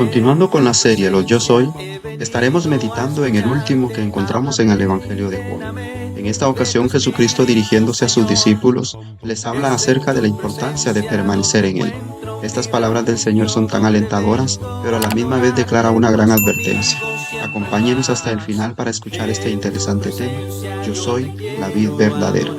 Continuando con la serie Los Yo Soy, estaremos meditando en el último que encontramos en el Evangelio de Juan. En esta ocasión, Jesucristo, dirigiéndose a sus discípulos, les habla acerca de la importancia de permanecer en Él. Estas palabras del Señor son tan alentadoras, pero a la misma vez declara una gran advertencia. Acompáñenos hasta el final para escuchar este interesante tema. Yo soy la vid verdadera.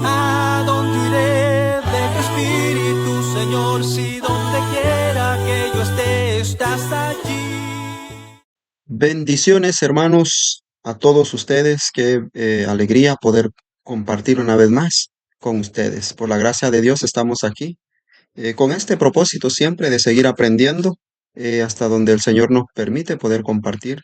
¿A dónde iré de tu espíritu, Señor? Si donde quiera que yo esté, estás allí. Bendiciones, hermanos, a todos ustedes. Qué alegría poder compartir una vez más con ustedes. Por la gracia de Dios estamos aquí con este propósito siempre de seguir aprendiendo hasta donde el Señor nos permite poder compartir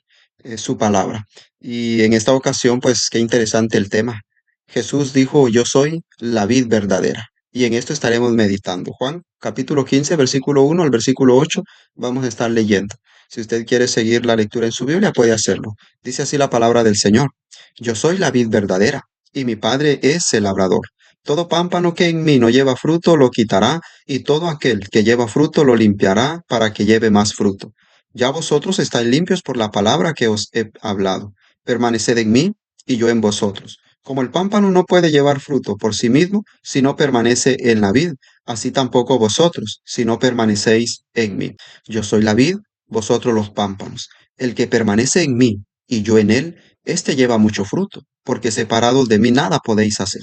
su palabra. Y en esta ocasión, pues qué interesante el tema. Jesús dijo, yo soy la vid verdadera. Y en esto estaremos meditando. Juan, capítulo 15, versículo 1 al versículo 8, vamos a estar leyendo. Si usted quiere seguir la lectura en su Biblia, puede hacerlo. Dice así la palabra del Señor. Yo soy la vid verdadera, y mi Padre es el labrador. Todo pámpano que en mí no lleva fruto lo quitará, y todo aquel que lleva fruto lo limpiará para que lleve más fruto. Ya vosotros estáis limpios por la palabra que os he hablado. Permaneced en mí y yo en vosotros. Como el pámpano no puede llevar fruto por sí mismo si no permanece en la vid, así tampoco vosotros si no permanecéis en mí. Yo soy la vid, vosotros los pámpanos. El que permanece en mí y yo en él, éste lleva mucho fruto, porque separados de mí nada podéis hacer.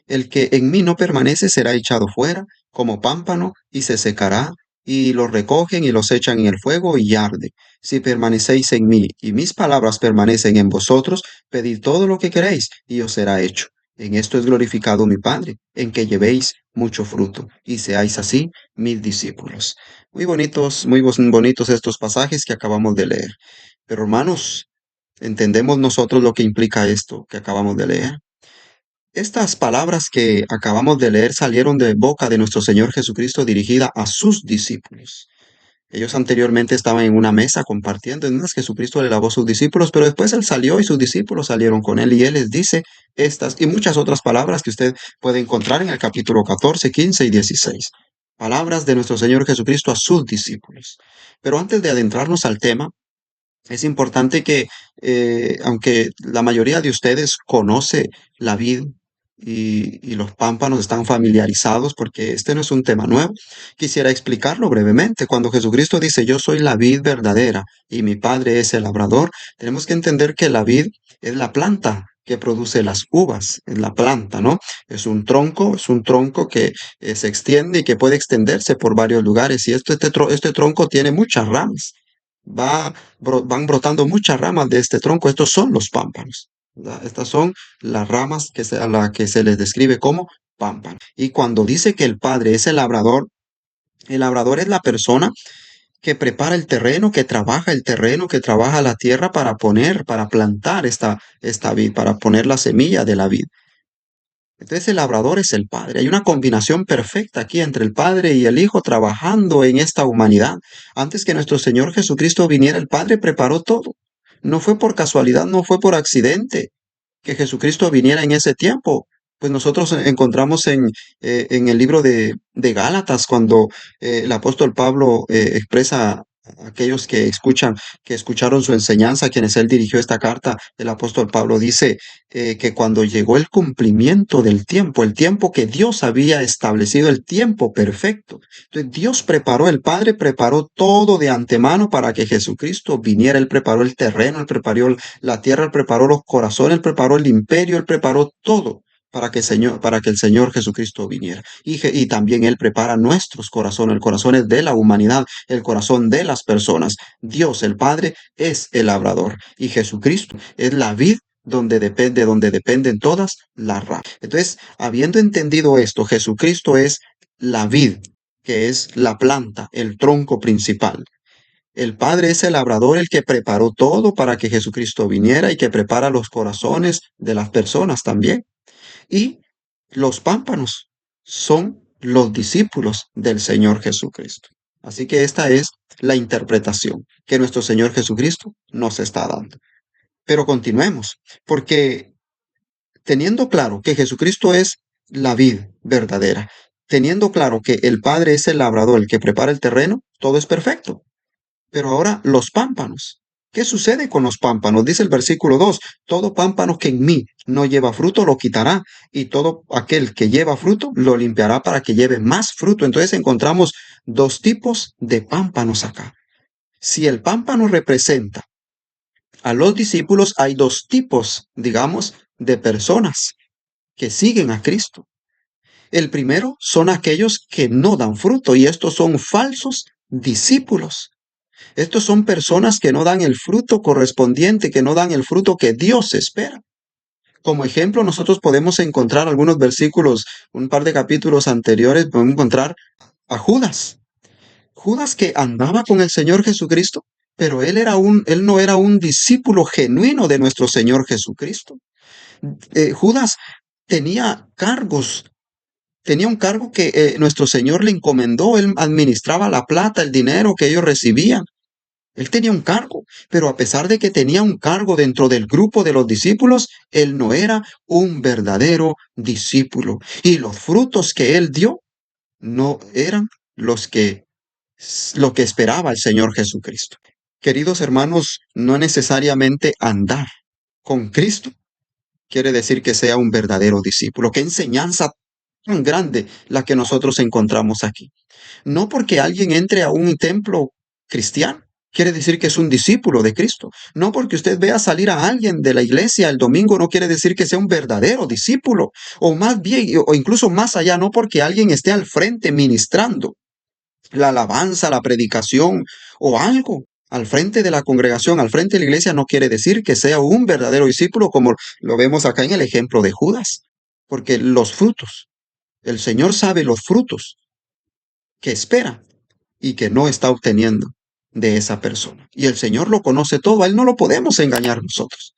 El que en mí no permanece será echado fuera como pámpano y se secará, y los recogen y los echan en el fuego y arde. Si permanecéis en mí y mis palabras permanecen en vosotros, pedid todo lo que queréis y os será hecho. En esto es glorificado mi Padre, en que llevéis mucho fruto y seáis así mis discípulos. Muy bonitos, bonitos estos pasajes que acabamos de leer. Pero hermanos, ¿entendemos nosotros lo que implica esto que acabamos de leer? Estas palabras que acabamos de leer salieron de boca de nuestro Señor Jesucristo dirigida a sus discípulos. Ellos anteriormente estaban en una mesa compartiendo, es más, Jesucristo le lavó a sus discípulos, pero después Él salió y sus discípulos salieron con Él y Él les dice estas y muchas otras palabras que usted puede encontrar en el capítulo 14, 15 y 16. Palabras de nuestro Señor Jesucristo a sus discípulos. Pero antes de adentrarnos al tema, es importante que, aunque la mayoría de ustedes conoce la vid y los pámpanos, están familiarizados porque este no es un tema nuevo, quisiera explicarlo brevemente. Cuando Jesucristo dice, yo soy la vid verdadera y mi Padre es el labrador, tenemos que entender que la vid es la planta que produce las uvas, es la planta, ¿no? Es un tronco que se extiende y que puede extenderse por varios lugares. Y este tronco tiene muchas ramas, van brotando muchas ramas de este tronco. Estos son los pámpanos, ¿verdad? Estas son las ramas a la que se les describe como pámpano. Y cuando dice que el Padre es el labrador es la persona que prepara el terreno, que trabaja el terreno, que trabaja la tierra para plantar esta vid, para poner la semilla de la vid. Entonces el labrador es el Padre. Hay una combinación perfecta aquí entre el Padre y el Hijo trabajando en esta humanidad. Antes que nuestro Señor Jesucristo viniera, el Padre preparó todo. No fue por casualidad, no fue por accidente que Jesucristo viniera en ese tiempo. Pues nosotros encontramos en el libro de Gálatas, cuando el apóstol Pablo expresa a aquellos que escucharon su enseñanza, a quienes él dirigió esta carta. El apóstol Pablo dice que cuando llegó el cumplimiento del tiempo, el tiempo que Dios había establecido, el tiempo perfecto, entonces Dios preparó, el Padre preparó todo de antemano para que Jesucristo viniera. Él preparó el terreno, él preparó la tierra, él preparó los corazones, él preparó el imperio, él preparó todo para que el Señor Jesucristo viniera. Y también Él prepara nuestros corazones, el corazón de la humanidad, el corazón de las personas. Dios, el Padre, es el labrador y Jesucristo es la vid donde dependen todas las ramas. Entonces, habiendo entendido esto, Jesucristo es la vid, que es la planta, el tronco principal. El Padre es el labrador, el que preparó todo para que Jesucristo viniera y que prepara los corazones de las personas también. Y los pámpanos son los discípulos del Señor Jesucristo. Así que esta es la interpretación que nuestro Señor Jesucristo nos está dando. Pero continuemos, porque teniendo claro que Jesucristo es la vid verdadera, teniendo claro que el Padre es el labrador, el que prepara el terreno, todo es perfecto. Pero ahora los pámpanos. ¿Qué sucede con los pámpanos? Dice el versículo 2: todo pámpano que en mí no lleva fruto lo quitará, y todo aquel que lleva fruto lo limpiará para que lleve más fruto. Entonces encontramos dos tipos de pámpanos acá. Si el pámpano representa a los discípulos, hay dos tipos, digamos, de personas que siguen a Cristo. El primero son aquellos que no dan fruto, y estos son falsos discípulos. Estos son personas que no dan el fruto correspondiente, que no dan el fruto que Dios espera. Como ejemplo, nosotros podemos encontrar algunos versículos, un par de capítulos anteriores, podemos encontrar a Judas. Judas, que andaba con el Señor Jesucristo, pero él no era un discípulo genuino de nuestro Señor Jesucristo. Judas tenía cargos. Tenía un cargo que nuestro Señor le encomendó. Él administraba la plata, el dinero que ellos recibían. Él tenía un cargo, pero a pesar de que tenía un cargo dentro del grupo de los discípulos, él no era un verdadero discípulo. Y los frutos que él dio no eran lo que esperaba el Señor Jesucristo. Queridos hermanos, no necesariamente andar con Cristo quiere decir que sea un verdadero discípulo. Qué enseñanza tan grande la que nosotros encontramos aquí. No porque alguien entre a un templo cristiano quiere decir que es un discípulo de Cristo. No porque usted vea salir a alguien de la iglesia el domingo no quiere decir que sea un verdadero discípulo. O más bien, o incluso más allá, no porque alguien esté al frente ministrando la alabanza, la predicación o algo al frente de la congregación, al frente de la iglesia, no quiere decir que sea un verdadero discípulo, como lo vemos acá en el ejemplo de Judas. Porque los frutos, el Señor sabe los frutos que espera y que no está obteniendo de esa persona. Y el Señor lo conoce todo, a Él no lo podemos engañar nosotros.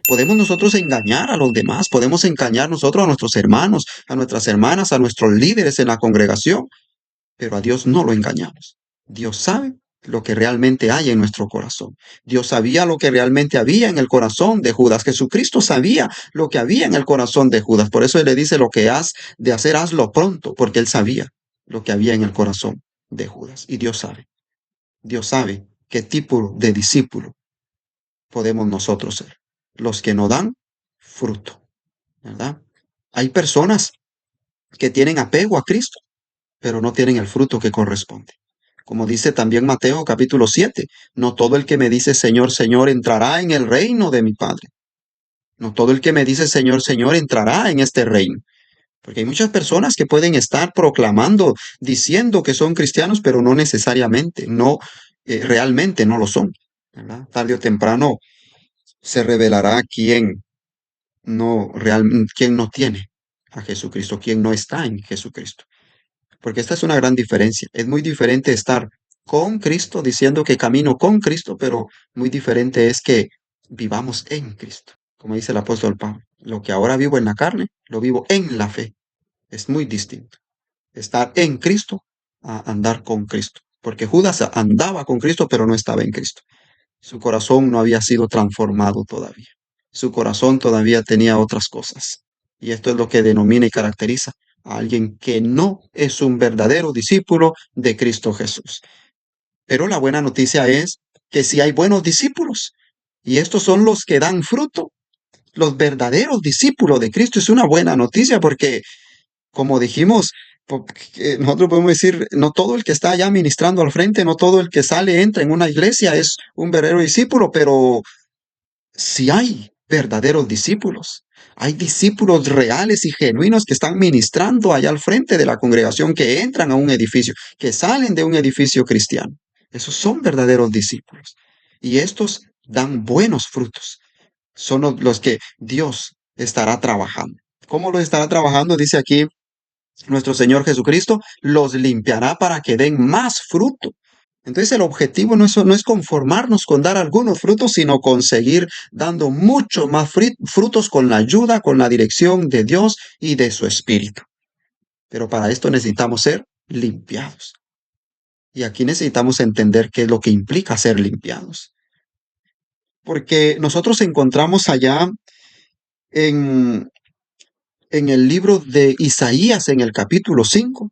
Podemos nosotros engañar a los demás, podemos engañar nosotros a nuestros hermanos, a nuestras hermanas, a nuestros líderes en la congregación, pero a Dios no lo engañamos. Dios sabe lo que realmente hay en nuestro corazón. Dios sabía lo que realmente había en el corazón de Judas. Jesucristo sabía lo que había en el corazón de Judas. Por eso Él le dice: lo que has de hacer, hazlo pronto, porque Él sabía lo que había en el corazón de Judas. Y Dios sabe. Dios sabe qué tipo de discípulo podemos nosotros ser. Los que no dan fruto, ¿verdad? Hay personas que tienen apego a Cristo, pero no tienen el fruto que corresponde. Como dice también Mateo capítulo 7, no todo el que me dice Señor, Señor entrará en el reino de mi Padre. No todo el que me dice Señor, Señor entrará en este reino. Porque hay muchas personas que pueden estar proclamando, diciendo que son cristianos, pero no necesariamente, realmente no lo son, ¿verdad? Tarde o temprano se revelará quién no tiene a Jesucristo, quién no está en Jesucristo. Porque esta es una gran diferencia. Es muy diferente estar con Cristo, diciendo que camino con Cristo, pero muy diferente es que vivamos en Cristo. Como dice el apóstol Pablo, lo que ahora vivo en la carne, lo vivo en la fe. Es muy distinto estar en Cristo a andar con Cristo. Porque Judas andaba con Cristo, pero no estaba en Cristo. Su corazón no había sido transformado todavía. Su corazón todavía tenía otras cosas. Y esto es lo que denomina y caracteriza a alguien que no es un verdadero discípulo de Cristo Jesús. Pero la buena noticia es que sí hay buenos discípulos. Y estos son los que dan fruto. Los verdaderos discípulos de Cristo es una buena noticia porque, como dijimos, nosotros podemos decir, no todo el que está allá ministrando al frente, no todo el que sale, entra en una iglesia es un verdadero discípulo, pero si hay verdaderos discípulos, hay discípulos reales y genuinos que están ministrando allá al frente de la congregación, que entran a un edificio, que salen de un edificio cristiano. Esos son verdaderos discípulos. Y estos dan buenos frutos. Son los que Dios estará trabajando. ¿Cómo lo estará trabajando? Dice aquí nuestro Señor Jesucristo, los limpiará para que den más fruto. Entonces el objetivo no es conformarnos con dar algunos frutos, sino conseguir dando mucho más frutos con la ayuda, con la dirección de Dios y de su Espíritu. Pero para esto necesitamos ser limpiados. Y aquí necesitamos entender qué es lo que implica ser limpiados. Porque nosotros encontramos allá en el libro de Isaías, en el capítulo 5,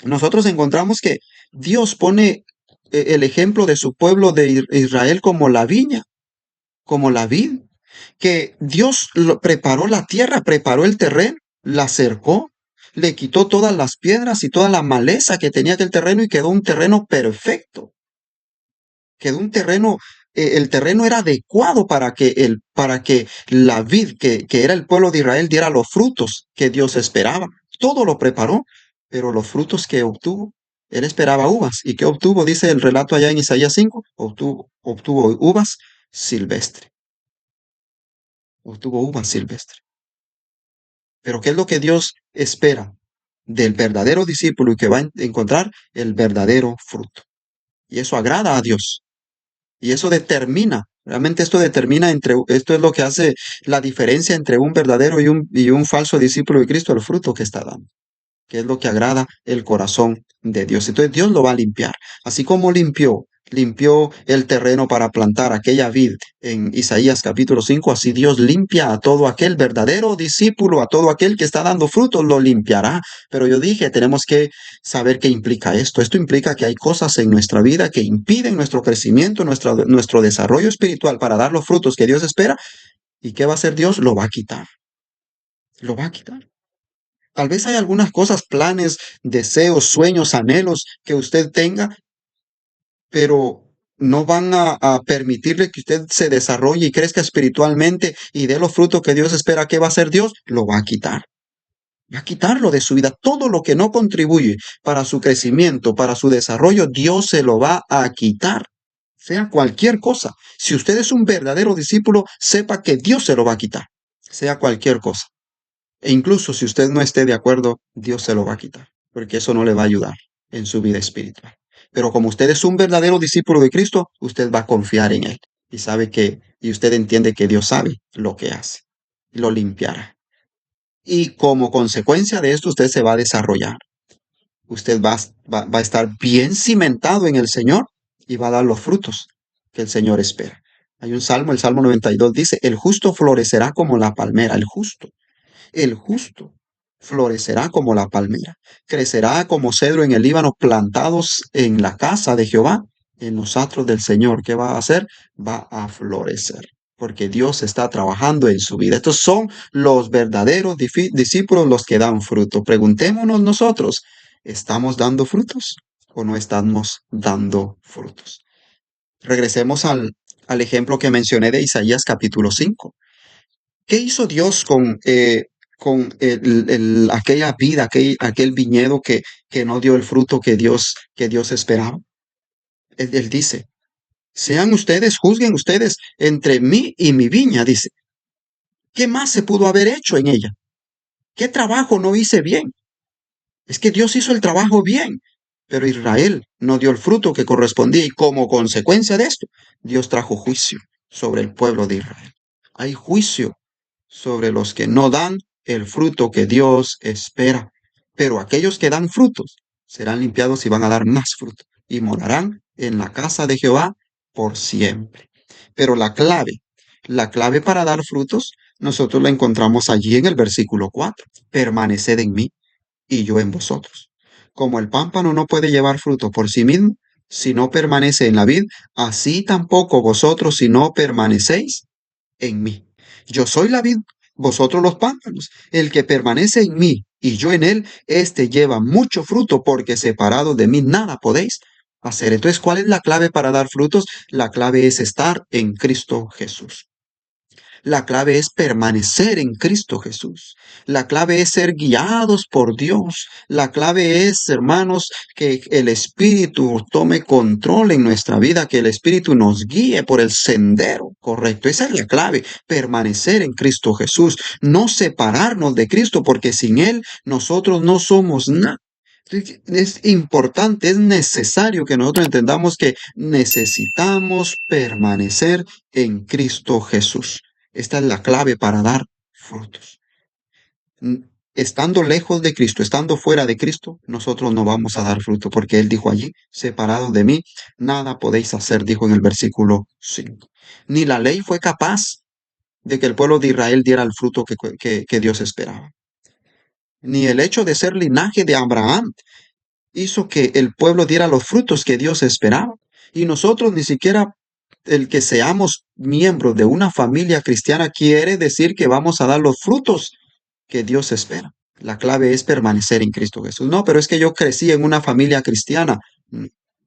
nosotros encontramos que Dios pone el ejemplo de su pueblo de Israel como la viña, como la vid, que Dios preparó la tierra, preparó el terreno, la cercó, le quitó todas las piedras y toda la maleza que tenía aquel terreno y quedó un terreno perfecto. Quedó un terreno, el terreno era adecuado para que la vid, que era el pueblo de Israel, diera los frutos que Dios esperaba. Todo lo preparó, pero los frutos que obtuvo, él esperaba uvas. ¿Y qué obtuvo? Dice el relato allá en Isaías 5, obtuvo uvas silvestres. Obtuvo uvas silvestres. Pero ¿qué es lo que Dios espera del verdadero discípulo y que va a encontrar el verdadero fruto? Y eso agrada a Dios. Y eso determina, realmente esto es lo que hace la diferencia entre un verdadero y un falso discípulo de Cristo, el fruto que está dando, que es lo que agrada el corazón de Dios. Entonces Dios lo va a limpiar, así como limpió el terreno para plantar aquella vid en Isaías capítulo 5, así Dios limpia a todo aquel verdadero discípulo, a todo aquel que está dando frutos, lo limpiará. Pero yo dije, tenemos que saber qué implica esto. Esto implica que hay cosas en nuestra vida que impiden nuestro crecimiento, nuestro desarrollo espiritual para dar los frutos que Dios espera. ¿Y qué va a hacer Dios? Lo va a quitar. Lo va a quitar. Tal vez hay algunas cosas, planes, deseos, sueños, anhelos que usted tenga, pero no van a permitirle que usted se desarrolle y crezca espiritualmente y dé los frutos que Dios espera. ¿Qué va a hacer Dios? Lo va a quitar. Va a quitarlo de su vida. Todo lo que no contribuye para su crecimiento, para su desarrollo, Dios se lo va a quitar. Sea cualquier cosa. Si usted es un verdadero discípulo, sepa que Dios se lo va a quitar. Sea cualquier cosa. E incluso si usted no esté de acuerdo, Dios se lo va a quitar, porque eso no le va a ayudar en su vida espiritual. Pero como usted es un verdadero discípulo de Cristo, usted va a confiar en Él y y usted entiende que Dios sabe lo que hace. Lo limpiará. Y como consecuencia de esto, usted se va a desarrollar. Usted va a estar bien cimentado en el Señor y va a dar los frutos que el Señor espera. Hay un salmo, el Salmo 92 dice, el justo florecerá como la palmera, el justo florecerá como la palmera, crecerá como cedro en el Líbano, plantados en la casa de Jehová, en los atros del Señor. ¿Qué va a hacer? Va a florecer, porque Dios está trabajando en su vida. Estos son los verdaderos discípulos, los que dan fruto. Preguntémonos nosotros, ¿estamos dando frutos o no estamos dando frutos? Regresemos al ejemplo que mencioné de Isaías capítulo 5. ¿Qué hizo Dios con aquella vida, aquel viñedo que no dio el fruto que Dios esperaba? Él dice, juzguen ustedes entre mí y mi viña, dice. ¿Qué más se pudo haber hecho en ella? ¿Qué trabajo no hice bien? Es que Dios hizo el trabajo bien, pero Israel no dio el fruto que correspondía y como consecuencia de esto, Dios trajo juicio sobre el pueblo de Israel. Hay juicio sobre los que no dan el fruto que Dios espera. Pero aquellos que dan frutos serán limpiados y van a dar más fruto y morarán en la casa de Jehová por siempre. Pero la clave para dar frutos, nosotros la encontramos allí en el versículo 4. Permaneced en mí y yo en vosotros. Como el pámpano no puede llevar fruto por sí mismo, si no permanece en la vid, así tampoco vosotros si no permanecéis en mí. Yo soy la vid, vosotros los pámpanos. El que permanece en mí y yo en él, éste lleva mucho fruto, porque separado de mí nada podéis hacer. Entonces, ¿cuál es la clave para dar frutos? La clave es estar en Cristo Jesús. La clave es permanecer en Cristo Jesús. La clave es ser guiados por Dios. La clave es, hermanos, que el Espíritu tome control en nuestra vida, que el Espíritu nos guíe por el sendero correcto. Esa es la clave, permanecer en Cristo Jesús, no separarnos de Cristo, porque sin Él nosotros no somos nada. Es importante, es necesario que nosotros entendamos que necesitamos permanecer en Cristo Jesús. Esta es la clave para dar frutos. Estando lejos de Cristo, estando fuera de Cristo, nosotros no vamos a dar fruto, porque Él dijo allí, separado de mí, nada podéis hacer, dijo en el versículo 5. Ni la ley fue capaz de que el pueblo de Israel diera el fruto que Dios esperaba. Ni el hecho de ser linaje de Abraham hizo que el pueblo diera los frutos que Dios esperaba. Y nosotros ni siquiera el que seamos miembros de una familia cristiana quiere decir que vamos a dar los frutos que Dios espera. La clave es permanecer en Cristo Jesús. No, pero es que yo crecí en una familia cristiana.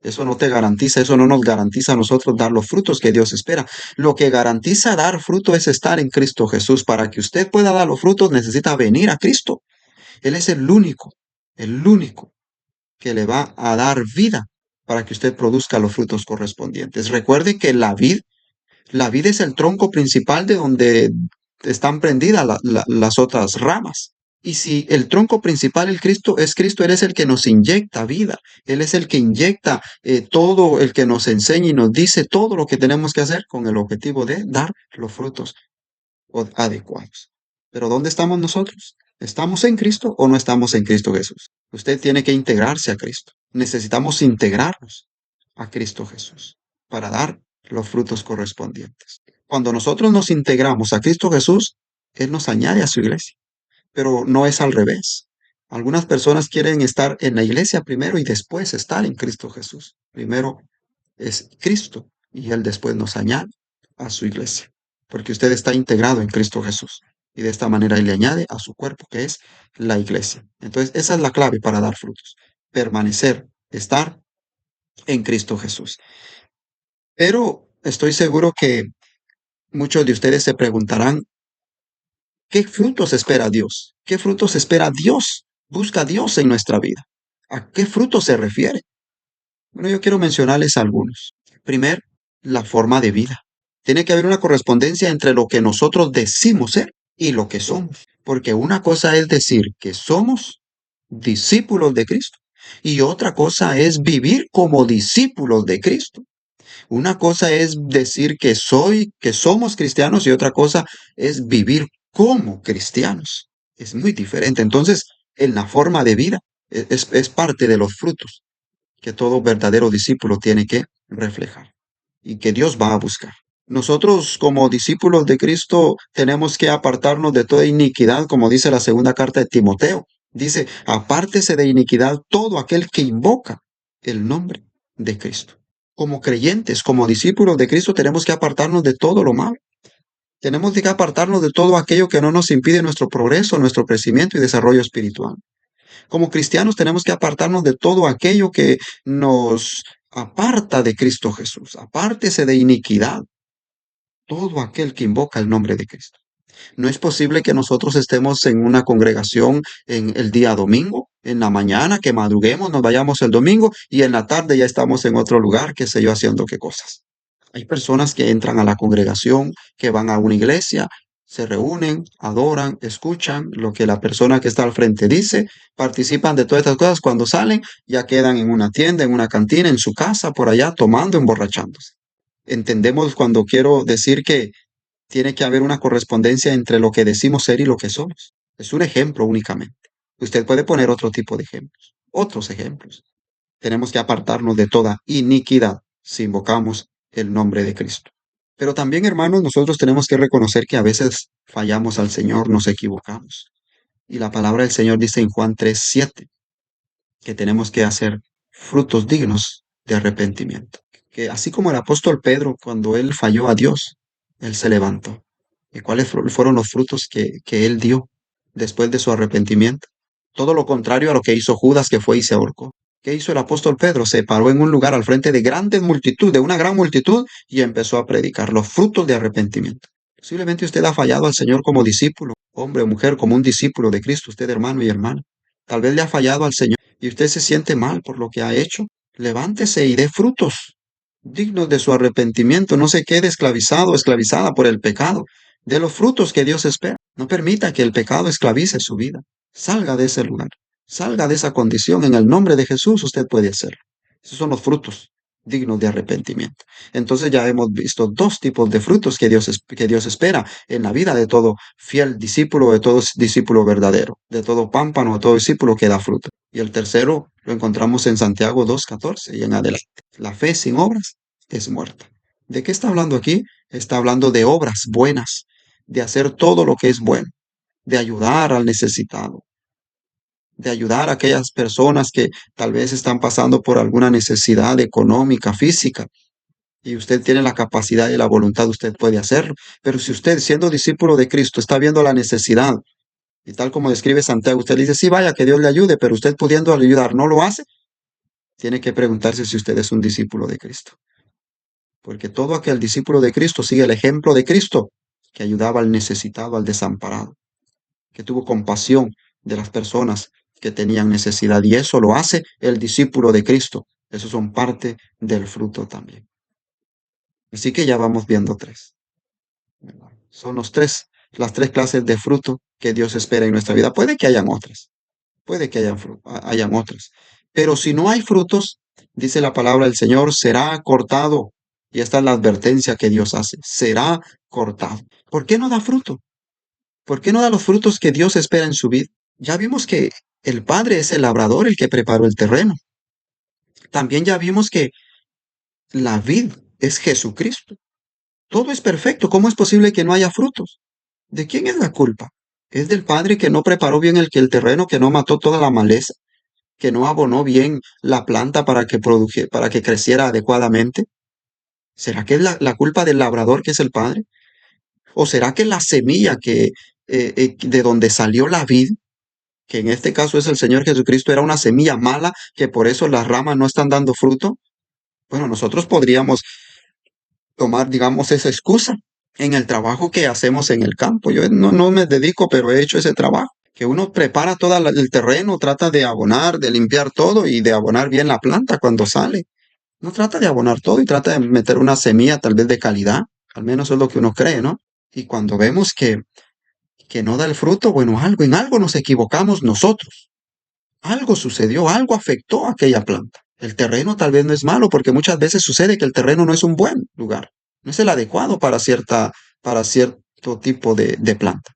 Eso no te garantiza, eso no nos garantiza a nosotros dar los frutos que Dios espera. Lo que garantiza dar fruto es estar en Cristo Jesús. Para que usted pueda dar los frutos necesita venir a Cristo. Él es el único que le va a dar vida para que usted produzca los frutos correspondientes. Recuerde que la vid es el tronco principal de donde están prendidas las otras ramas. Y si el tronco principal es Cristo, Él es el que nos inyecta vida. Él es el que inyecta todo, el que nos enseña y nos dice todo lo que tenemos que hacer con el objetivo de dar los frutos adecuados. Pero ¿dónde estamos nosotros? ¿Estamos en Cristo o no estamos en Cristo Jesús? Usted tiene que integrarse a Cristo. Necesitamos integrarnos a Cristo Jesús para dar los frutos correspondientes. Cuando nosotros nos integramos a Cristo Jesús, Él nos añade a su iglesia, pero no es al revés. Algunas personas quieren estar en la iglesia primero y después estar en Cristo Jesús. Primero es Cristo y Él después nos añade a su iglesia, porque usted está integrado en Cristo Jesús y de esta manera Él le añade a su cuerpo, que es la iglesia. Entonces, esa es la clave para dar frutos, permanecer, estar en Cristo Jesús. Pero estoy seguro que muchos de ustedes se preguntarán, ¿qué frutos espera Dios? ¿Qué frutos espera Dios? Busca Dios en nuestra vida. ¿A qué frutos se refiere? Bueno, yo quiero mencionarles algunos. Primero, la forma de vida. Tiene que haber una correspondencia entre lo que nosotros decimos ser y lo que somos. Porque una cosa es decir que somos discípulos de Cristo y otra cosa es vivir como discípulos de Cristo. Una cosa es decir que somos cristianos y otra cosa es vivir como cristianos. Es muy diferente. Entonces, en la forma de vida es parte de los frutos que todo verdadero discípulo tiene que reflejar y que Dios va a buscar. Nosotros como discípulos de Cristo tenemos que apartarnos de toda iniquidad, como dice la segunda carta de Timoteo. Dice, apártese de iniquidad todo aquel que invoca el nombre de Cristo. Como creyentes, como discípulos de Cristo, tenemos que apartarnos de todo lo malo. Tenemos que apartarnos de todo aquello que no nos impide nuestro progreso, nuestro crecimiento y desarrollo espiritual. Como cristianos tenemos que apartarnos de todo aquello que nos aparta de Cristo Jesús. Apártese de iniquidad todo aquel que invoca el nombre de Cristo. No es posible que nosotros estemos en una congregación en el día domingo, en la mañana, que madruguemos, nos vayamos el domingo y en la tarde ya estamos en otro lugar, qué sé yo, haciendo qué cosas. Hay personas que entran a la congregación, que van a una iglesia, se reúnen, adoran, escuchan lo que la persona que está al frente dice, participan de todas estas cosas. Cuando salen, ya quedan en una tienda, en una cantina, en su casa, por allá, tomando, emborrachándose. Entendemos cuando quiero decir que tiene que haber una correspondencia entre lo que decimos ser y lo que somos. Es un ejemplo únicamente. Usted puede poner otro tipo de ejemplos, otros ejemplos. Tenemos que apartarnos de toda iniquidad si invocamos el nombre de Cristo. Pero también, hermanos, nosotros tenemos que reconocer que a veces fallamos al Señor, nos equivocamos. Y la palabra del Señor dice en Juan 3:7 que tenemos que hacer frutos dignos de arrepentimiento. Que así como el apóstol Pedro, cuando él falló a Dios, él se levantó. ¿Y cuáles fueron los frutos que él dio después de su arrepentimiento? Todo lo contrario a lo que hizo Judas, que fue y se ahorcó. ¿Qué hizo el apóstol Pedro? Se paró en un lugar al frente de de una gran multitud, y empezó a predicar los frutos de arrepentimiento. Posiblemente usted ha fallado al Señor como discípulo, hombre o mujer, como un discípulo de Cristo, usted hermano y hermana. Tal vez le ha fallado al Señor y usted se siente mal por lo que ha hecho. Levántese y dé frutos dignos de su arrepentimiento. No se quede esclavizado o esclavizada por el pecado. De los frutos que Dios espera. No permita que el pecado esclavice su vida. Salga de ese lugar. Salga de esa condición. En el nombre de Jesús usted puede hacerlo. Esos son los frutos dignos de arrepentimiento. Entonces ya hemos visto dos tipos de frutos que Dios espera en la vida de todo fiel discípulo, de todo discípulo verdadero, de todo pámpano, de todo discípulo que da fruto. Y el tercero lo encontramos en Santiago 2:14 y en adelante. La fe sin obras es muerta. ¿De qué está hablando aquí? Está hablando de obras buenas, de hacer todo lo que es bueno, de ayudar al necesitado, de ayudar a aquellas personas que tal vez están pasando por alguna necesidad económica, física, y usted tiene la capacidad y la voluntad, usted puede hacerlo. Pero si usted, siendo discípulo de Cristo, está viendo la necesidad, y tal como describe Santiago, usted dice, sí, vaya, que Dios le ayude, pero usted pudiendo ayudar, no lo hace, tiene que preguntarse si usted es un discípulo de Cristo. Porque todo aquel discípulo de Cristo sigue el ejemplo de Cristo, que ayudaba al necesitado, al desamparado, que tuvo compasión de las personas que tenían necesidad. Y eso lo hace el discípulo de Cristo. Esos son parte del fruto también. Así que ya vamos viendo tres. Son las tres clases de fruto que Dios espera en nuestra vida. Puede que hayan otras, puede que hayan otras. Pero si no hay frutos, dice la palabra del Señor, será cortado. Y esta es la advertencia que Dios hace. Será cortado. ¿Por qué no da fruto? ¿Por qué no da los frutos que Dios espera en su vida? Ya vimos que el Padre es el labrador, el que preparó el terreno. También ya vimos que la vid es Jesucristo. Todo es perfecto. ¿Cómo es posible que no haya frutos? ¿De quién es la culpa? ¿Es del Padre que no preparó bien el terreno, que no mató toda la maleza, que no abonó bien la planta para que creciera adecuadamente? ¿Será que es la culpa del labrador, que es el Padre? ¿O será que la semilla de donde salió la vid, que en este caso es el Señor Jesucristo, era una semilla mala, que por eso las ramas no están dando fruto? Bueno, nosotros podríamos tomar, digamos, esa excusa en el trabajo que hacemos en el campo. Yo no me dedico, pero he hecho ese trabajo, que uno prepara todo el terreno, trata de abonar, de limpiar todo y de abonar bien la planta cuando sale. No trata de abonar todo y trata de meter una semilla tal vez de calidad, al menos es lo que uno cree, ¿no? Y cuando vemos que no da el fruto, bueno, en algo nos equivocamos nosotros. Algo sucedió, algo afectó a aquella planta. El terreno tal vez no es malo, porque muchas veces sucede que el terreno no es un buen lugar, no es el adecuado para cierto tipo de planta.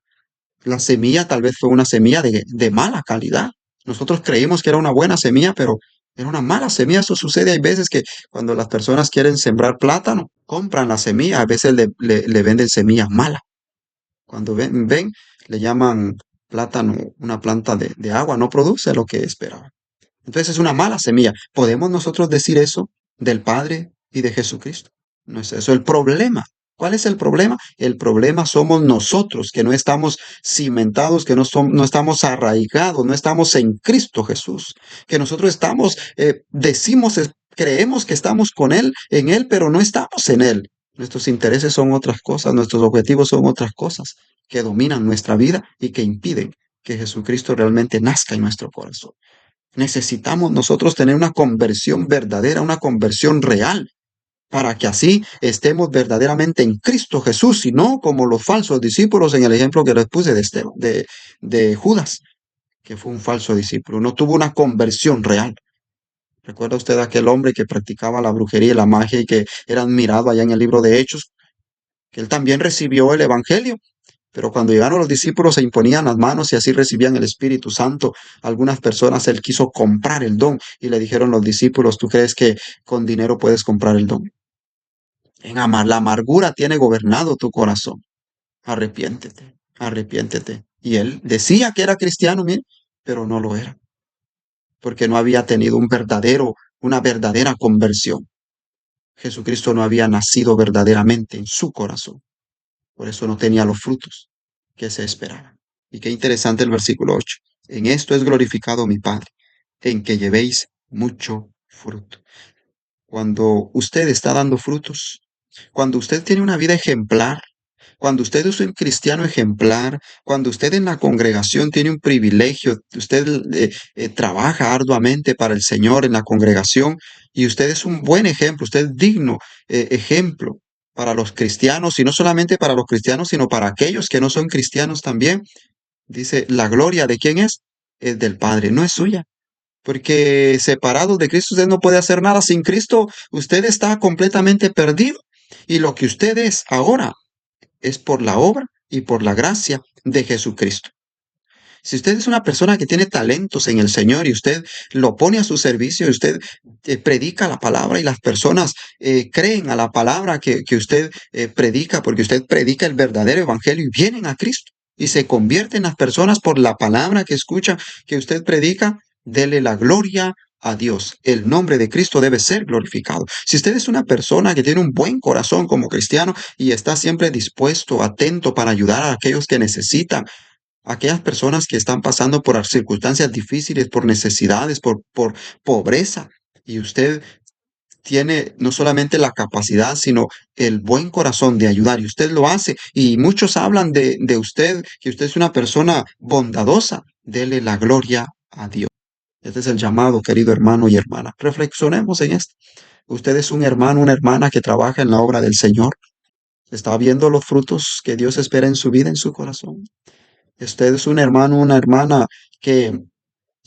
La semilla tal vez fue una semilla de mala calidad. Nosotros creímos que era una buena semilla, pero era una mala semilla. Eso sucede. Hay veces que cuando las personas quieren sembrar plátano, compran la semilla, a veces le venden semillas malas. Cuando ven, le llaman plátano una planta de agua, no produce lo que esperaban. Entonces es una mala semilla. ¿Podemos nosotros decir eso del Padre y de Jesucristo? No es eso el problema. ¿Cuál es el problema? El problema somos nosotros, que no estamos cimentados, que no estamos arraigados, no estamos en Cristo Jesús, que nosotros estamos, creemos que estamos con Él, en Él, pero no estamos en Él. Nuestros intereses son otras cosas, nuestros objetivos son otras cosas que dominan nuestra vida y que impiden que Jesucristo realmente nazca en nuestro corazón. Necesitamos nosotros tener una conversión verdadera, una conversión real, para que así estemos verdaderamente en Cristo Jesús, y no como los falsos discípulos en el ejemplo que les puse de Judas, que fue un falso discípulo, no tuvo una conversión real. ¿Recuerda usted aquel hombre que practicaba la brujería y la magia y que era admirado allá en el libro de Hechos? Que él también recibió el evangelio, pero cuando llegaron los discípulos se imponían las manos y así recibían el Espíritu Santo. Algunas personas él quiso comprar el don y le dijeron los discípulos, ¿tú crees que con dinero puedes comprar el don? La amargura tiene gobernado tu corazón. Arrepiéntete, arrepiéntete. Y él decía que era cristiano, mire, pero no lo era, porque no había tenido una verdadera conversión. Jesucristo no había nacido verdaderamente en su corazón. Por eso no tenía los frutos que se esperaban. Y qué interesante el versículo 8. En esto es glorificado mi Padre, en que llevéis mucho fruto. Cuando usted está dando frutos, cuando usted tiene una vida ejemplar, cuando usted es un cristiano ejemplar, cuando usted en la congregación tiene un privilegio, usted trabaja arduamente para el Señor en la congregación y usted es un buen ejemplo, usted es digno ejemplo para los cristianos, y no solamente para los cristianos, sino para aquellos que no son cristianos también. Dice, la gloria de quién es del Padre, no es suya. Porque separado de Cristo usted no puede hacer nada. Sin Cristo usted está completamente perdido. Y lo que usted es ahora es por la obra y por la gracia de Jesucristo. Si usted es una persona que tiene talentos en el Señor y usted lo pone a su servicio y usted predica la palabra y las personas creen a la palabra que usted predica, porque usted predica el verdadero evangelio y vienen a Cristo. y se convierten las personas por la palabra que escuchan, que usted predica, dele la gloria a Dios. El nombre de Cristo debe ser glorificado. Si usted es una persona que tiene un buen corazón como cristiano y está siempre dispuesto, atento para ayudar a aquellos que necesitan, aquellas personas que están pasando por circunstancias difíciles, por necesidades, por pobreza, y usted tiene no solamente la capacidad, sino el buen corazón de ayudar, y usted lo hace, y muchos hablan de usted, que usted es una persona bondadosa, dele la gloria a Dios. Este es el llamado, querido hermano y hermana. Reflexionemos en esto. Usted es un hermano, una hermana que trabaja en la obra del Señor. ¿Está viendo los frutos que Dios espera en su vida, en su corazón? Usted es un hermano, una hermana que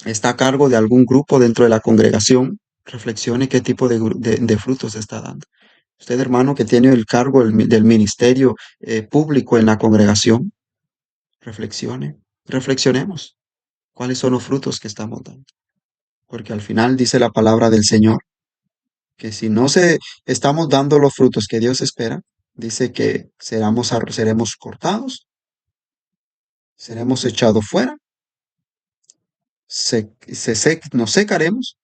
está a cargo de algún grupo dentro de la congregación. Reflexione qué tipo de frutos está dando. Usted, hermano, que tiene el cargo del ministerio público en la congregación. Reflexionemos cuáles son los frutos que estamos dando. Porque al final dice la palabra del Señor que si no estamos dando los frutos que Dios espera, dice que seremos cortados, seremos echados fuera, nos secaremos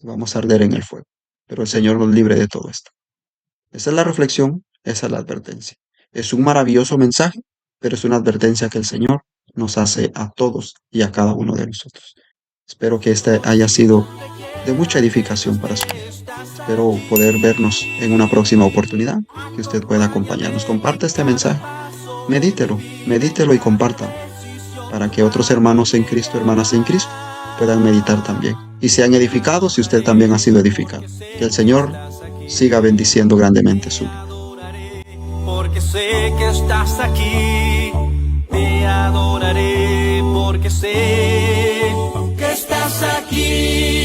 y vamos a arder en el fuego. Pero el Señor nos libre de todo esto. Esa es la reflexión, esa es la advertencia. Es un maravilloso mensaje, pero es una advertencia que el Señor nos hace a todos y a cada uno de nosotros. Espero que este haya sido de mucha edificación para su vida. Espero poder vernos en una próxima oportunidad, que usted pueda acompañarnos. Comparte este mensaje, medítelo y compártalo, para que otros hermanos en Cristo, hermanas en Cristo, puedan meditar también y sean edificados si usted también ha sido edificado. Que el Señor siga bendiciendo grandemente su vida. Porque sé que estás aquí, te adoraré porque sé que estás aquí.